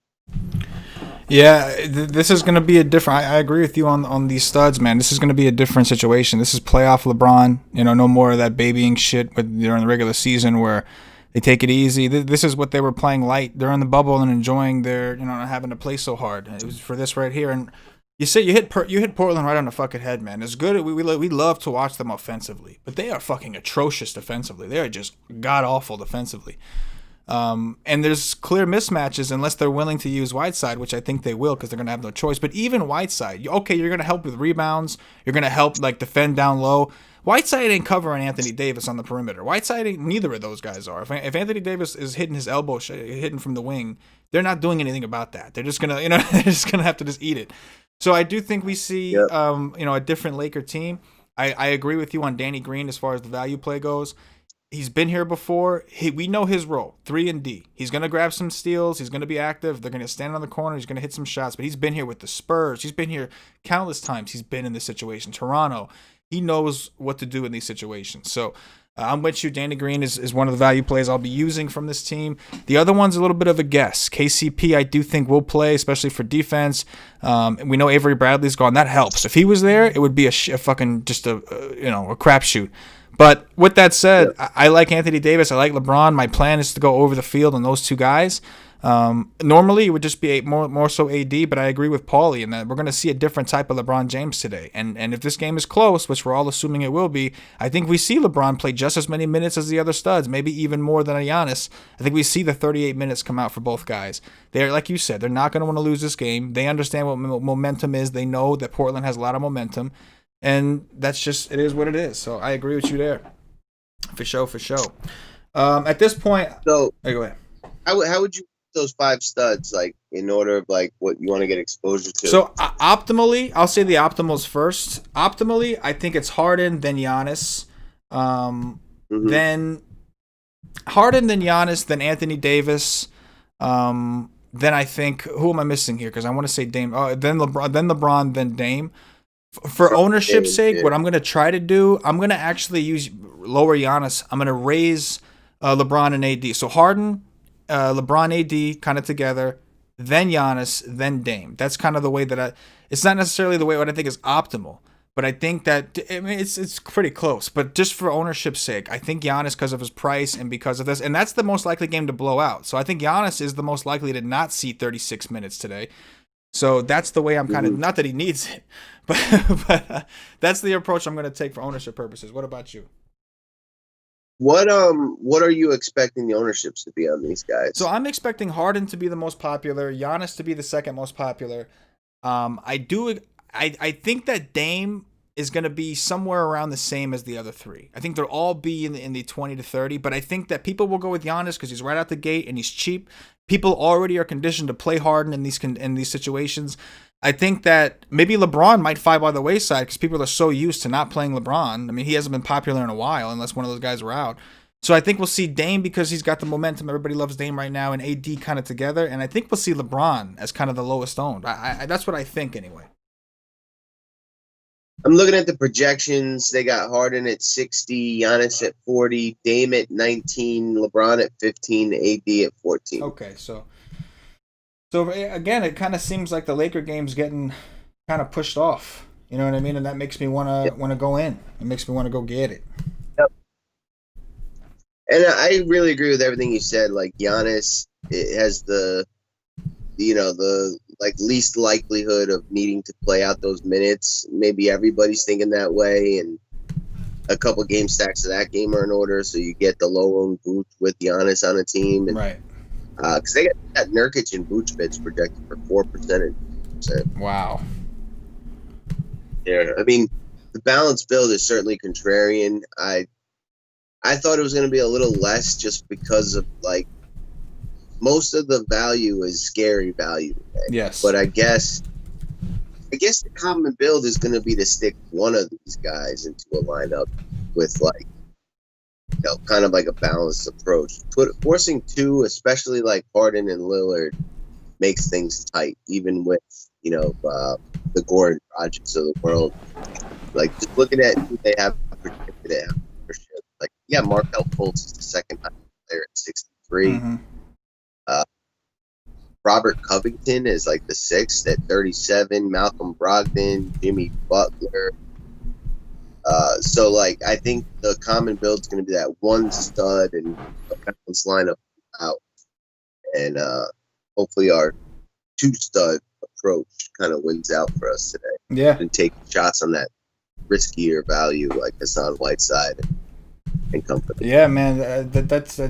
Yeah, this is going to be a different. I agree with you on these studs, man. This is going to be a different situation. This is playoff LeBron. No more of that babying shit during the regular season where they take it easy. This is what they were playing light during the bubble and enjoying their, not having to play so hard. It was for this right here. And you hit Portland right on the fucking head, man. It's good. We love to watch them offensively, but they are fucking atrocious defensively. They are just god awful defensively. And there's clear mismatches unless they're willing to use Whiteside, which I think they will because they're going to have no choice. But even Whiteside, you're going to help with rebounds. You're going to help defend down low. Whiteside ain't covering Anthony Davis on the perimeter. Whiteside ain't, neither of those guys are. If Anthony Davis is hitting his elbow, hitting from the wing, they're not doing anything about that. They're just going to, they're just going to have to just eat it. So I do think we see, a different Laker team. I agree with you on Danny Green as far as the value play goes. He's been here before. We know his role, 3 and D. He's going to grab some steals. He's going to be active. They're going to stand on the corner. He's going to hit some shots. But he's been here with the Spurs. He's been here countless times. He's been in this situation. Toronto. He knows what to do in these situations. So I'm with you. Danny Green is one of the value plays I'll be using from this team. The other one's a little bit of a guess. KCP, I do think will play, especially for defense. We know Avery Bradley's gone. That helps. If he was there, it would be a crapshoot. But with that said, I like Anthony Davis. I like LeBron. My plan is to go over the field on those two guys. Normally, it would just be more so AD, but I agree with Paulie in that we're going to see a different type of LeBron James today. And if this game is close, which we're all assuming it will be, I think we see LeBron play just as many minutes as the other studs, maybe even more than a Giannis. I think we see the 38 minutes come out for both guys. They're, like you said, they're not going to want to lose this game. They understand what momentum is. They know that Portland has a lot of momentum. And that's just, it is what it is. So I agree with you there. For sure. At this point, so go ahead. How would you put those 5 studs in order of what you want to get exposure to? So optimally, I'll say the optimals first. Optimally, I think it's Harden, then Giannis, then Harden, then Giannis, then Anthony Davis. Then I think, who am I missing here? Because I want to say Dame. Then LeBron, then Dame. For ownership's sake, what I'm going to try to do, I'm going to actually lower Giannis. I'm going to raise LeBron and AD. So Harden, LeBron, AD kind of together, then Giannis, then Dame. That's kind of the way that it's not necessarily the way what I think is optimal, but I think that, it's pretty close. But just for ownership's sake, I think Giannis, because of his price and because of this, and that's the most likely game to blow out. So I think Giannis is the most likely to not see 36 minutes today. So that's the way I'm kind of, not that he needs it, but that's the approach I'm going to take for ownership purposes. What about you? What are you expecting the ownerships to be on these guys? So I'm expecting Harden to be the most popular, Giannis to be the second most popular. I think that Dame is going to be somewhere around the same as the other 3. I think they'll all be in the 20 to 30, but I think that people will go with Giannis because he's right out the gate and he's cheap. People already are conditioned to play Harden in these situations. I think that maybe LeBron might fall by the wayside because people are so used to not playing LeBron. I mean, he hasn't been popular in a while unless one of those guys are out. So I think we'll see Dame because he's got the momentum. Everybody loves Dame right now, and AD kind of together. And I think we'll see LeBron as kind of the lowest owned. That's what I think anyway. I'm looking at the projections. They got Harden at 60, Giannis at 40, Dame at 19, LeBron at 15, AD at 14. Okay, so again, it kind of seems like the Laker game's getting kind of pushed off. You know what I mean? And that makes me wanna go in. It makes me want to go get it. Yep. And I really agree with everything you said. Like Giannis, it has the like least likelihood of needing to play out those minutes. Maybe everybody's thinking that way, and a couple game stacks of that game are in order, so you get the low-owned Vooch with Giannis on a team. And, right. Because they got Nurkic and Vucevic projected for 4% and 2%. Wow. Yeah, I mean, the balanced build is certainly contrarian. I thought it was going to be a little less just because of, like, most of the value is scary value today. Yes. But I guess the common build is going to be to stick one of these guys into a lineup with, like, kind of like a balanced approach. Forcing two, especially like Harden and Lillard, makes things tight, even with, the Goran projects of the world. Like, just looking at who they have predicted at ownership. Like, Markelle Fultz is the second highest player at 63. Mm-hmm. Robert Covington is like the sixth at 37. Malcolm Brogdon, Jimmy Butler. So, like, I think the common build is going to be that one stud and a balanced lineup out. And hopefully our two stud approach kind of wins out for us today. Yeah. And take shots on that riskier value like Hassan Whiteside and company. Yeah, man. That's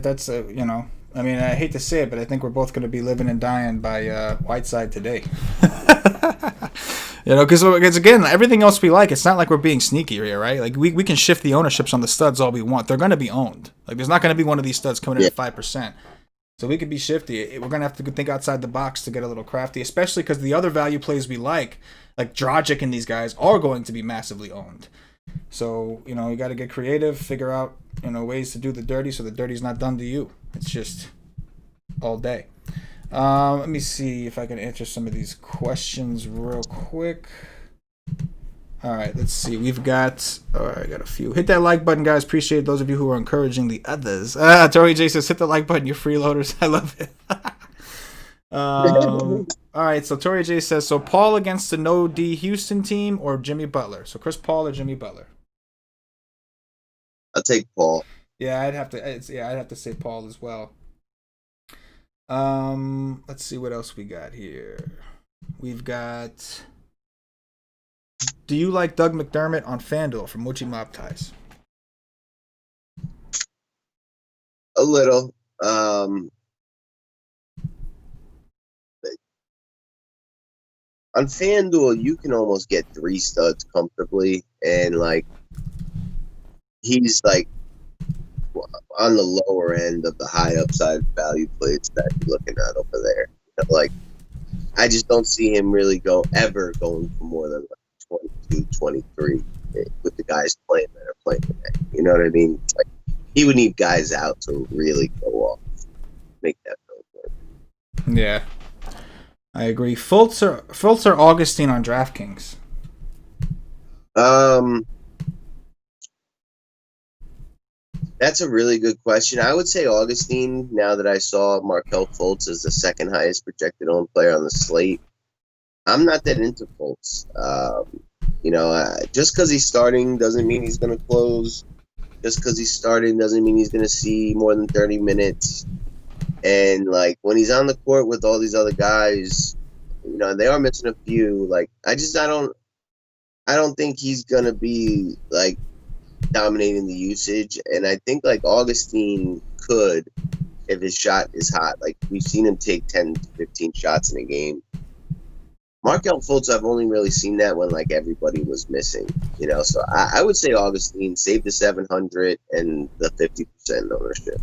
I mean, I hate to say it, but I think we're both going to be living and dying by Whiteside today. Because again, everything else we like, it's not like we're being sneaky here, right? Like we can shift the ownerships on the studs all we want. They're going to be owned. Like there's not going to be one of these studs coming in at 5%. So we could be shifty. We're going to have to think outside the box to get a little crafty, especially because the other value plays we like Dragic and these guys, are going to be massively owned. So, you got to get creative, figure out, ways to do the dirty so the dirty's not done to you. It's just all day. Let me see if I can answer some of these questions real quick. All right, let's see. I got a few. Hit that like button, guys. Appreciate those of you who are encouraging the others. Tori J says, hit the like button, you freeloaders. I love it. All right, so Tori J says, so Paul against the no D Houston team or Jimmy Butler? So Chris Paul or Jimmy Butler? I'll take Paul. Yeah, I'd have to say Paul as well. Let's see what else we got here. We've got, do you like Doug McDermott on FanDuel from Mochi Mob Ties? A little. On FanDuel, you can almost get three studs comfortably, and like he's like on the lower end of the high upside value plays that you're looking at over there. Like, I just don't see him really ever going for more than like 22, 23 with the guys playing that are playing today. You know what I mean? It's like he would need guys out to really go off, make that build work. Yeah, I agree. Fultz or Augustine on DraftKings? That's a really good question. I would say Augustine, now that I saw Markelle Fultz as the second highest projected owned player on the slate. I'm not that into Fultz. Just because he's starting doesn't mean he's going to close. Just because he's starting doesn't mean he's going to see more than 30 minutes. And, like, when he's on the court with all these other guys, they are missing a few. Like, I don't think he's going to be, like, dominating the usage, and I think like Augustine could, if his shot is hot. Like we've seen him take 10 to 15 shots in a game. Markelle Fultz, I've only really seen that when like everybody was missing, so I would say Augustine, save the 700 and the 50% ownership.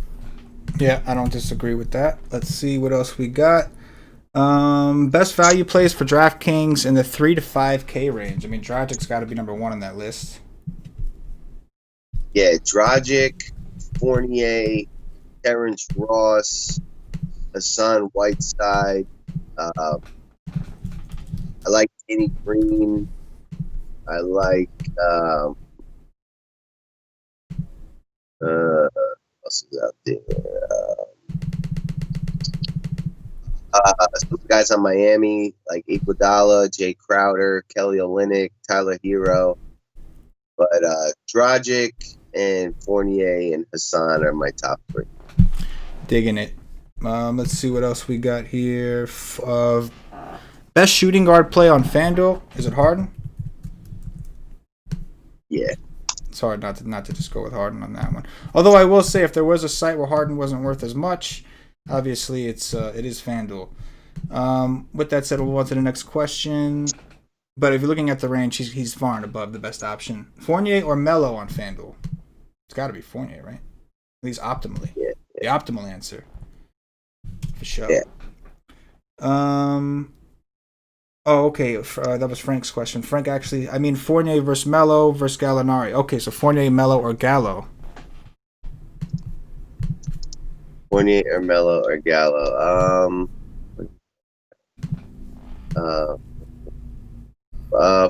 Yeah, I don't disagree with that. Let's see what else we got. Best value plays for DraftKings in the 3 to 5K range. I mean, Dragic's got to be number one on that list. Yeah, Dragic, Fournier, Terence Ross, Hassan Whiteside. I like Danny Green. I like what else is out there? Some guys on Miami like Iguodala, Jay Crowder, Kelly Olynyk, Tyler Hero, but Dragic and Fournier and Hassan are my top three. Digging it. Let's see what else we got here. Best shooting guard play on FanDuel. Is it Harden? Yeah. It's hard not to just go with Harden on that one. Although I will say, if there was a site where Harden wasn't worth as much, obviously it is FanDuel. With that said, we'll move on to the next question. But if you're looking at the range, he's far and above the best option. Fournier or Melo on FanDuel? It's got to be Fournier, right? At least optimally. Yeah. The optimal answer. For sure. Yeah. Oh, okay. That was Frank's question. Frank actually, I mean Fournier versus Melo versus Gallinari. Okay, so Fournier, Melo, or Gallo? Fournier or Melo or Gallo.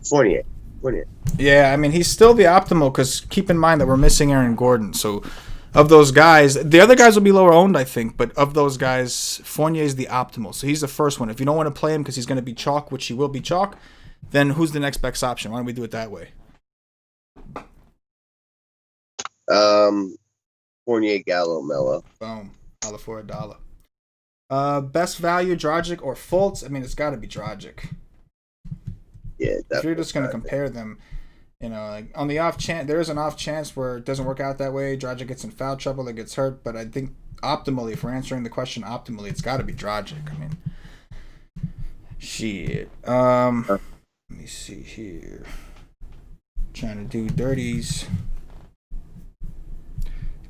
Fournier. Yeah, I mean he's still the optimal because keep in mind that we're missing Aaron Gordon. So of those guys, the other guys will be lower owned, I think. But of those guys, Fournier is the optimal. So he's the first one. If you don't want to play him because he's going to be chalk, which he will be chalk, then who's the next best option? Why don't we do it that way? Fournier, Gallo, Melo. Boom. $1 for $1. Best value, Dragic or Fultz? I mean, it's got to be Dragic. Yeah, if you're just going to compare them, like on the off chance, there is an off chance where it doesn't work out that way. Dragic gets in foul trouble, it gets hurt. But I think optimally, if we're answering the question optimally, it's got to be Dragic. I mean, shit. Let me see here. Trying to do dirties.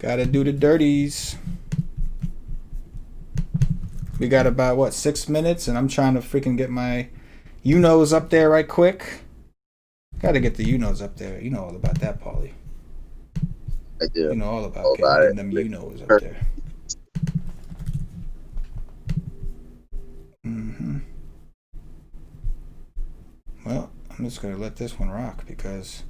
Got to do the dirties. We got about 6 minutes, and I'm trying to freaking get my UNOs up there right quick. Gotta get the UNOs up there. You know all about that, Paulie. I do. You know all about getting them UNOs up there. Well, I'm just gonna let this one rock because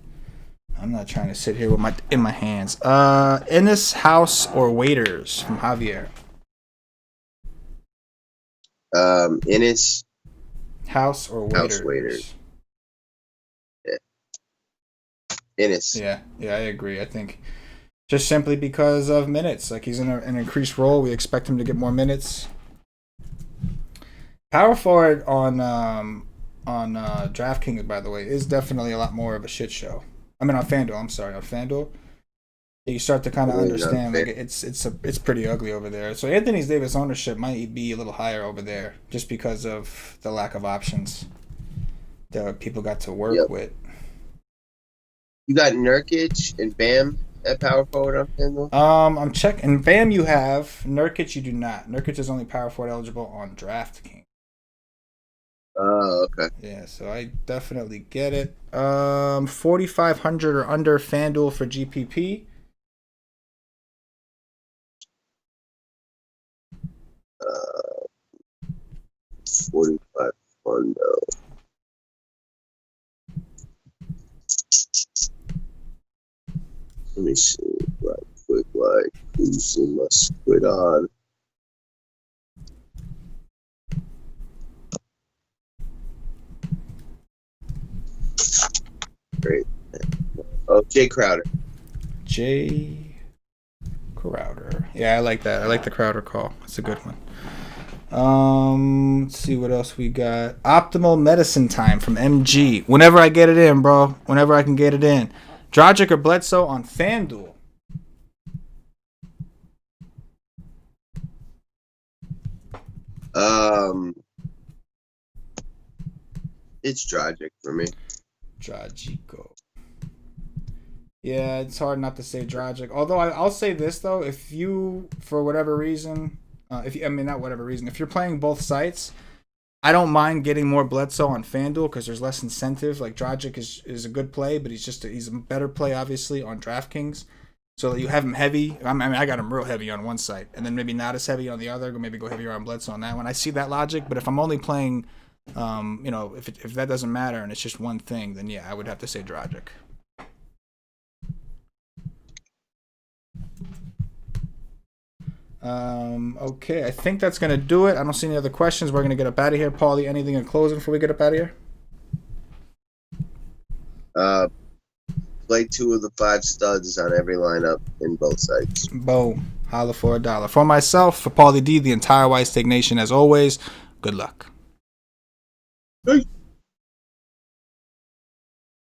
I'm not trying to sit here with my hands. Ennis, House, or Waiters from Javier? Ennis. House or Waiters? House, Waiters. Ennis. Yeah, I agree. I think just simply because of minutes. Like he's in an increased role. We expect him to get more minutes. Power forward on DraftKings, by the way, is definitely a lot more of a shit show. I mean on FanDuel. I'm sorry, on FanDuel. You start to kind of understand like it's pretty ugly over there. So Anthony Davis ownership might be a little higher over there just because of the lack of options that people got to work with. You got Nurkic and Bam at power forward on FanDuel? I'm checking. Bam you have. Nurkic you do not. Nurkic is only power forward eligible on DraftKings. Oh, okay. Yeah, so I definitely get it. 4,500 or under FanDuel for GPP. 4,500. Let me see right quick, like who's in my squid on. Great. Oh, Jay Crowder. Jay Crowder. Yeah, I like that. I like the Crowder call. That's a good one. Let's see what else we got. Optimal medicine time from MG. Whenever I get it in, bro. Whenever I can get it in. Dragic or Bledsoe on FanDuel? It's Dragic for me. Dragico. Yeah, it's hard not to say Dragic. Although I'll say this though, if you for whatever reason, if you're playing both sites, I don't mind getting more Bledsoe on FanDuel because there's less incentive. Like Dragic is a good play, but he's a better play obviously on DraftKings. So that you have him heavy. I mean, I got him real heavy on one site, and then maybe not as heavy on the other. Maybe go heavier on Bledsoe on that one. I see that logic, but if I'm only playing If that doesn't matter and it's just one thing, then yeah, I would have to say Dragic. Okay, I think that's gonna do it. I don't see any other questions. We're gonna get up out of here. Paulie, anything in closing before we get up out of here? Play 2 of the 5 studs on every lineup in both sites. Boom. Holla for $1. For myself, for Paulie D, the entire WiseTake Nation, as always, good luck. Hey.